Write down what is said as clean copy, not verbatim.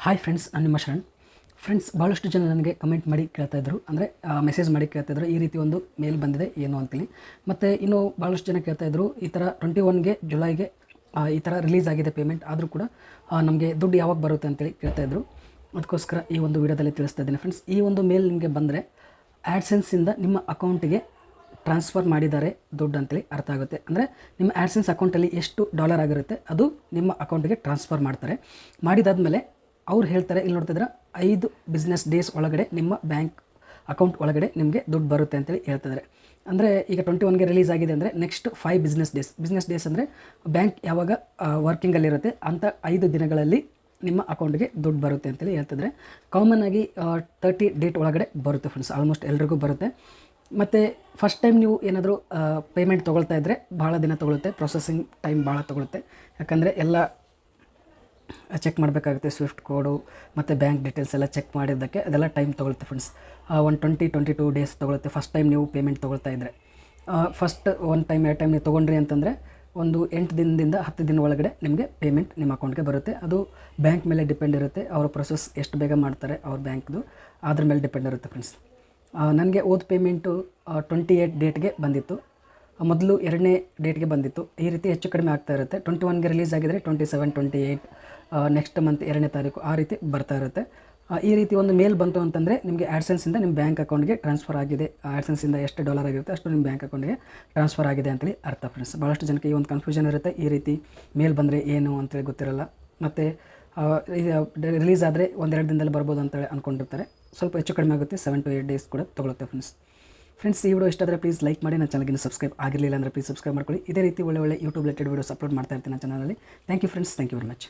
Hi friends, ನಾನು ನಿಮ್ಮ Sharan. Friends, ಭಾಳಷ್ಟು ಜನ ನನಗೆ ಕಮೆಂಟ್ ಮಾಡಿ ಕೇಳ್ತಾಯಿದ್ರು, ಅಂದರೆ ಮೆಸೇಜ್ ಮಾಡಿ ಕೇಳ್ತಾಯಿದ್ರು ಈ ರೀತಿ ಒಂದು ಮೇಲ್ ಬಂದಿದೆ ಏನು ಅಂತೇಳಿ. ಮತ್ತು ಇನ್ನು ಭಾಳಷ್ಟು ಜನ ಕೇಳ್ತಾಯಿದ್ರು ಈ ಥರ 21ಗೆ ಜುಲೈಗೆ ಈ ಥರ ರಿಲೀಸ್ ಆಗಿದೆ ಪೇಮೆಂಟ್, ಆದರೂ ಕೂಡ ನಮಗೆ ದುಡ್ಡು ಯಾವಾಗ ಬರುತ್ತೆ ಅಂತೇಳಿ ಕೇಳ್ತಾಯಿದ್ರು. ಅದಕ್ಕೋಸ್ಕರ ಈ ಒಂದು ವಿಡಿಯೋದಲ್ಲಿ ತಿಳಿಸ್ತಾ ಇದ್ದೀನಿ ಫ್ರೆಂಡ್ಸ್. ಈ ಒಂದು ಮೇಲ್ ನಿಮಗೆ ಬಂದರೆ ಆ್ಯಡ್ಸೆನ್ಸಿಂದ ನಿಮ್ಮ ಅಕೌಂಟಿಗೆ ಟ್ರಾನ್ಸ್ಫರ್ ಮಾಡಿದ್ದಾರೆ ದುಡ್ಡು ಅಂತೇಳಿ ಅರ್ಥ ಆಗುತ್ತೆ. ಅಂದರೆ ನಿಮ್ಮ ಆ್ಯಡ್ಸೆನ್ಸ್ ಅಕೌಂಟಲ್ಲಿ ಎಷ್ಟು ಡಾಲರ್ ಆಗಿರುತ್ತೆ ಅದು ನಿಮ್ಮ ಅಕೌಂಟಿಗೆ ಟ್ರಾನ್ಸ್ಫರ್ ಮಾಡ್ತಾರೆ. ಮಾಡಿದಾದಮೇಲೆ ಅವ್ರು ಹೇಳ್ತಾರೆ, ಇಲ್ಲಿ ನೋಡ್ತಿದ್ರೆ 5 ಬಿಸ್ನೆಸ್ ಡೇಸ್ ಒಳಗಡೆ ನಿಮ್ಮ ಬ್ಯಾಂಕ್ ಅಕೌಂಟ್ ಒಳಗಡೆ ನಿಮಗೆ ದುಡ್ಡು ಬರುತ್ತೆ ಅಂತೇಳಿ ಹೇಳ್ತಿದ್ದಾರೆ. ಅಂದರೆ ಈಗ 21ಗೆ ರಿಲೀಸ್ ಆಗಿದೆ ಅಂದರೆ ನೆಕ್ಸ್ಟ್ 5 ಬಿಸ್ನೆಸ್ ಡೇಸ್ ಅಂದರೆ ಬ್ಯಾಂಕ್ ಯಾವಾಗ ವರ್ಕಿಂಗಲ್ಲಿರುತ್ತೆ ಅಂಥ 5 ದಿನಗಳಲ್ಲಿ ನಿಮ್ಮ ಅಕೌಂಟ್ಗೆ ದುಡ್ಡು ಬರುತ್ತೆ ಅಂತೇಳಿ ಹೇಳ್ತಿದ್ರೆ. ಕಾಮನ್ ಆಗಿ 30 ಡೇಟ್ ಒಳಗಡೆ ಬರುತ್ತೆ ಫ್ರೆಂಡ್ಸ್, ಆಲ್ಮೋಸ್ಟ್ ಎಲ್ರಿಗೂ ಬರುತ್ತೆ. ಮತ್ತು ಫಸ್ಟ್ ಟೈಮ್ ನೀವು ಏನಾದರೂ ಪೇಮೆಂಟ್ ತೊಗೊಳ್ತಾ ಇದ್ದರೆ ಭಾಳ ದಿನ ತೊಗೊಳುತ್ತೆ, ಪ್ರೊಸೆಸಿಂಗ್ ಟೈಮ್ ಭಾಳ ತೊಗೊಳುತ್ತೆ. ಯಾಕಂದರೆ ಎಲ್ಲ ಚೆಕ್ ಮಾಡಬೇಕಾಗುತ್ತೆ, ಸ್ವಿಫ್ಟ್ ಕೋಡು ಮತ್ತು ಬ್ಯಾಂಕ್ ಡೀಟೇಲ್ಸ್ ಎಲ್ಲ ಚೆಕ್ ಮಾಡಿದ್ದಕ್ಕೆ ಅದೆಲ್ಲ ಟೈಮ್ ತೊಗೊಳುತ್ತೆ ಫ್ರೆಂಡ್ಸ್. ಒಂದು 22 ಡೇಸ್ ತೊಗೊಳುತ್ತೆ ಫಸ್ಟ್ ಟೈಮ್ ನೀವು ಪೇಮೆಂಟ್ ತೊಗೊಳ್ತಾ ಇದ್ದರೆ. ಫಸ್ಟ್ 1 ಟೈಮ್ 2 ಟೈಮ್ ನೀವು ತೊಗೊಂಡ್ರಿ ಅಂತಂದರೆ ಒಂದು 8 ದಿನದಿಂದ 10 ದಿನ ಒಳಗಡೆ ನಿಮಗೆ ಪೇಮೆಂಟ್ ನಿಮ್ಮ ಅಕೌಂಟ್ಗೆ ಬರುತ್ತೆ. ಅದು ಬ್ಯಾಂಕ್ ಮೇಲೆ ಡಿಪೆಂಡ್ ಇರುತ್ತೆ, ಅವರ ಪ್ರೊಸೆಸ್ ಎಷ್ಟು ಬೇಗ ಮಾಡ್ತಾರೆ ಅವ್ರ ಬ್ಯಾಂಕ್ದು, ಅದ್ರ ಮೇಲೆ ಡಿಪೆಂಡ್ ಇರುತ್ತೆ ಫ್ರೆಂಡ್ಸ್. ನನಗೆ ಓದ್ ಪೇಮೆಂಟು 28 ಡೇಟ್ಗೆ ಬಂದಿತ್ತು, ಮೊದಲು 2ನೇ ಡೇಟ್ಗೆ ಬಂದಿತ್ತು. ಈ ರೀತಿ ಹೆಚ್ಚು ಕಡಿಮೆ ಆಗ್ತಾ ಇರುತ್ತೆ. 21ಗೆ ರಿಲೀಸ್ ಆಗಿದರೆ 27, 28 ನೆಕ್ಸ್ಟ್ ಮಂತ್ 2ನೇ ತಾರೀಕು ಆ ರೀತಿ ಬರ್ತಾ ಇರುತ್ತೆ. ಈ ರೀತಿ ಒಂದು ಮೇಲ್ ಬಂತು ಅಂತಂದರೆ ನಿಮಗೆ ಆ್ಯಡ್ಸೆನ್ಸಿಂದ ನಿಮ್ಮ ಬ್ಯಾಂಕ್ ಅಕೌಂಟ್ಗೆ ಟ್ರಾನ್ಸ್ಫರ್ ಆಗಿದೆ, ಆ್ಯಡ್ಸೆನ್ಸಿಂದ ಎಷ್ಟು ಡಾಲರ್ ಆಗಿರುತ್ತೆ ಅಷ್ಟು ನಿಮ್ಮ ಬ್ಯಾಂಕ್ ಅಕೌಂಟ್ಗೆ ಟ್ರಾನ್ಸ್ಫರ್ ಆಗಿದೆ ಅಂತೇಳಿ ಅರ್ಥ ಫ್ರೆಂಡ್ಸ್. ಭಾಳಷ್ಟು ಜನಕ್ಕೆ ಈ ಒಂದು ಕನ್ಫ್ಯೂಷನ್ ಇರುತ್ತೆ, ಈ ರೀತಿ ಮೇಲ್ ಬಂದರೆ ಏನು ಅಂತೇಳಿ ಗೊತ್ತಿರಲ್ಲ. ಮತ್ತು ರಿಲೀಸ್ ಆದರೆ 1-2 ದಿನದಲ್ಲಿ ಬರ್ಬೋದು ಅಂತೇಳಿ ಅಂದ್ಕೊಂಡಿರ್ತಾರೆ. ಸ್ವಲ್ಪ ಹೆಚ್ಚು ಕಡಿಮೆ ಆಗುತ್ತೆ, 7 to 8 ಡೇಸ್ ಕೂಡ ತೊಗೊಳುತ್ತೆ ಫ್ರೆಂಡ್ಸ್. ಈ ವಿಡಿಯೋ ಇಷ್ಟ ಆದರೆ ಪ್ಲೀಸ್ ಲೈಕ್ ಮಾಡಿ, ನನ್ನ ಚಾನಲ್ಗೆ ಸಬ್ಸ್ಕ್ರೈಬ್ ಆಗಿರಲಿಲ್ಲ ಅಂದರೆ ಪ್ಲೀಸ್ ಸಬ್ಸ್ಕ್ರೈಬ್ ಮಾಡ್ಕೊಳ್ಳಿ. ಇದೇ ರೀತಿ ಒಳ್ಳೆ ಯೂಟ್ಯೂಬ್ ರಿಲೇಟೆಡ್ ವೀಡಿಯೋಸ್ ಅಪ್ಲೋಡ್ ಮಾಡ್ತಾ ಇರ್ತೀನಿ ನನ್ನ ಚಾನಲಲ್ಲಿ. Thank you friends, thank you very much.